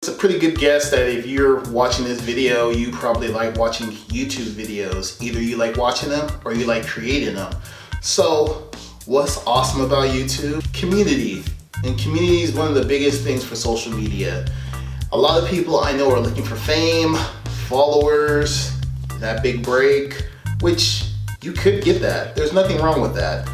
a pretty good guess that if you're watching this video, you probably like watching YouTube videos. Either you like watching them or you like creating them. So what's awesome about YouTube? Community. And community is one of the biggest things for social media. A lot of people I know are looking for fame, followers, that big break, which you could get that. There's nothing wrong with that.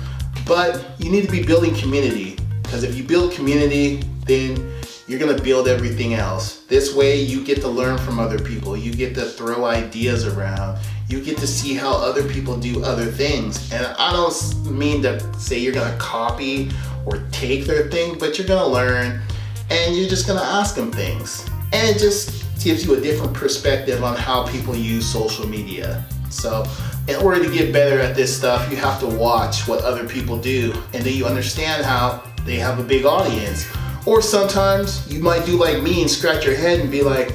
But you need to be building community, because if you build community, then you're gonna build everything else. This way you get to learn from other people. You get to throw ideas around. You get to see how other people do other things. And I don't mean to say you're gonna copy or take their thing, but you're gonna learn and you're just gonna ask them things. And it just gives you a different perspective on how people use social media. So in order to get better at this stuff, you have to watch what other people do, and then you understand how they have a big audience. Or sometimes you might do like me and scratch your head and be like,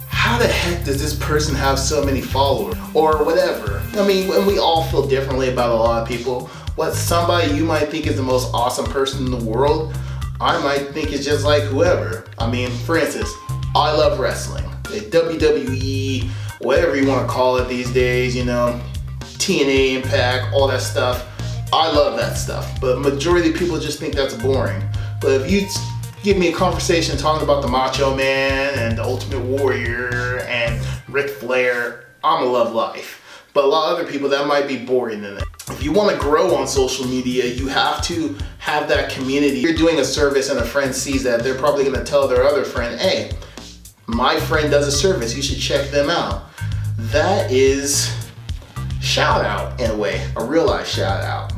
how the heck does this person have so many followers? Or whatever. I mean, and we all feel differently about a lot of people. What somebody you might think is the most awesome person in the world, I might think is just like whoever. I mean, for instance, I love wrestling. WWE, whatever you want to call it these days, you know, TNA, Impact, all that stuff. I love that stuff. But majority of people just think that's boring. But if you give me a conversation talking about the Macho Man and the Ultimate Warrior and Ric Flair, I'm gonna love life. But a lot of other people, that might be boring to them. If you want to grow on social media, you have to have that community. If you're doing a service and a friend sees that, they're probably gonna tell their other friend, hey, my friend does a service, you should check them out. That is shout out in a way, a real life shout out.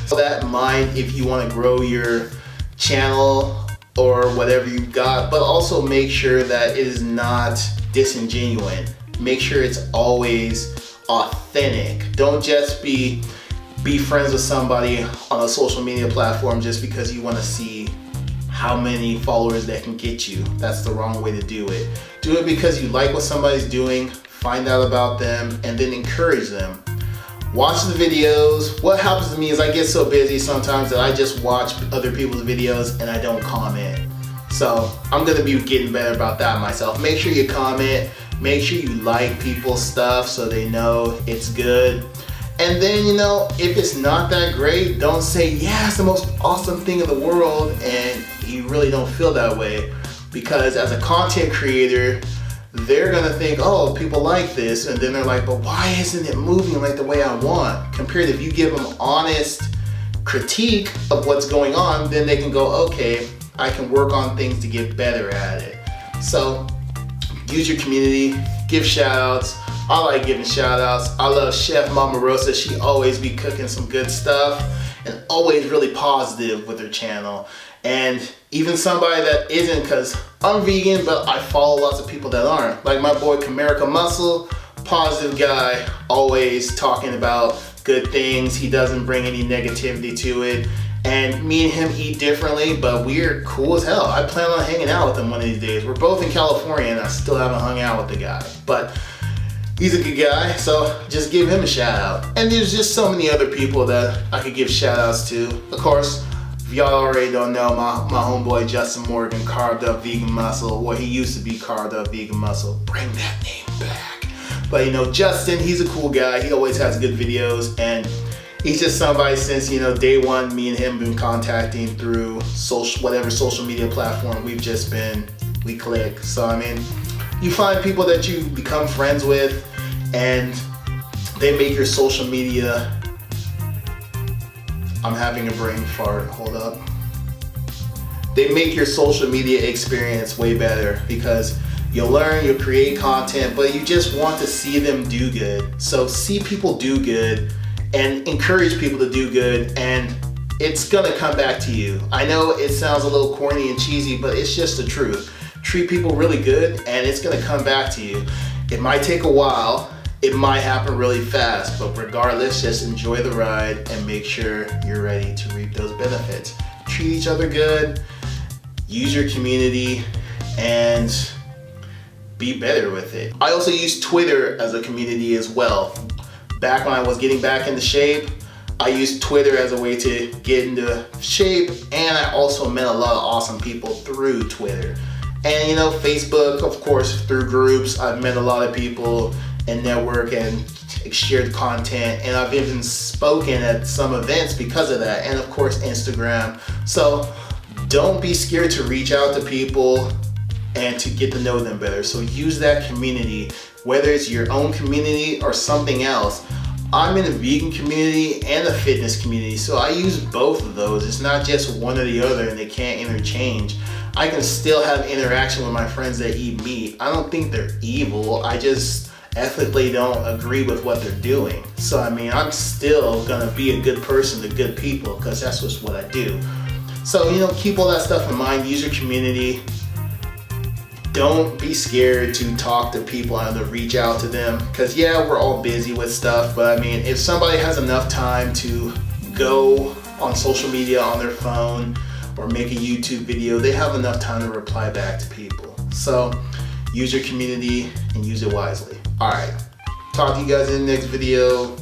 So that in mind, if you want to grow your channel or whatever you've got, but also make sure that it is not disingenuous. Make sure it's always authentic. Don't just be friends with somebody on a social media platform just because you want to see how many followers that can get you. That's the wrong way to do it. Do it because you like what somebody's doing, find out about them, and then encourage them. Watch the videos. What happens to me is I get so busy sometimes that I just watch other people's videos and I don't comment. So I'm gonna be getting better about that myself. Make sure you comment, make sure you like people's stuff so they know it's good. And then, you know, if it's not that great, don't say, yeah, it's the most awesome thing in the world, and you really don't feel that way. Because as a content creator, they're gonna think, oh, people like this, and then they're like, but why isn't it moving like the way I want? Compared to if you give them honest critique of what's going on, then they can go, okay, I can work on things to get better at it. So use your community, give shout outs. I like giving shout outs. I love Chef Mama Rosa. She always be cooking some good stuff and always really positive with her channel. And even somebody that isn't, because I'm vegan, but I follow lots of people that aren't. Like my boy Comerica Muscle, positive guy, always talking about good things. He doesn't bring any negativity to it. And me and him eat differently, but we're cool as hell. I plan on hanging out with him one of these days. We're both in California and I still haven't hung out with the guy. But he's a good guy, so just give him a shout out. And there's just so many other people that I could give shout outs to. Of course, if y'all already don't know, my homeboy Justin Morgan, Carved Up Vegan Muscle. Well, he used to be Carved Up Vegan Muscle. Bring that name back. But you know, Justin, he's a cool guy. He always has good videos, and he's just somebody since, you know, day one, me and him been contacting through whatever social media platform we click. So I mean, you find people that you become friends with and they make your social media, I'm having a brain fart, hold up. They make your social media experience way better because you'll learn, you'll create content, but you just want to see them do good. So see people do good and encourage people to do good, and it's gonna come back to you. I know it sounds a little corny and cheesy, but it's just the truth. Treat people really good and it's gonna come back to you. It might take a while, it might happen really fast, but regardless, just enjoy the ride and make sure you're ready to reap those benefits. Treat each other good, use your community, and be better with it. I also use Twitter as a community as well. Back when I was getting back into shape, I used Twitter as a way to get into shape, and I also met a lot of awesome people through Twitter. And you know, Facebook, of course, through groups, I've met a lot of people and network and shared content, and I've even spoken at some events because of that. And of course, Instagram. So don't be scared to reach out to people and to get to know them better. So use that community, whether it's your own community or something else. I'm in a vegan community and a fitness community, so I use both of those. It's not just one or the other and they can't interchange. I can still have interaction with my friends that eat meat. I don't think they're evil, I just ethically don't agree with what they're doing. So I mean, I'm still gonna be a good person to good people because that's just what I do. So you know, keep all that stuff in mind, use your community. Don't be scared to talk to people and to reach out to them, because yeah, we're all busy with stuff, but I mean, if somebody has enough time to go on social media on their phone or make a YouTube video, they have enough time to reply back to people. So use your community and use it wisely. All right, talk to you guys in the next video.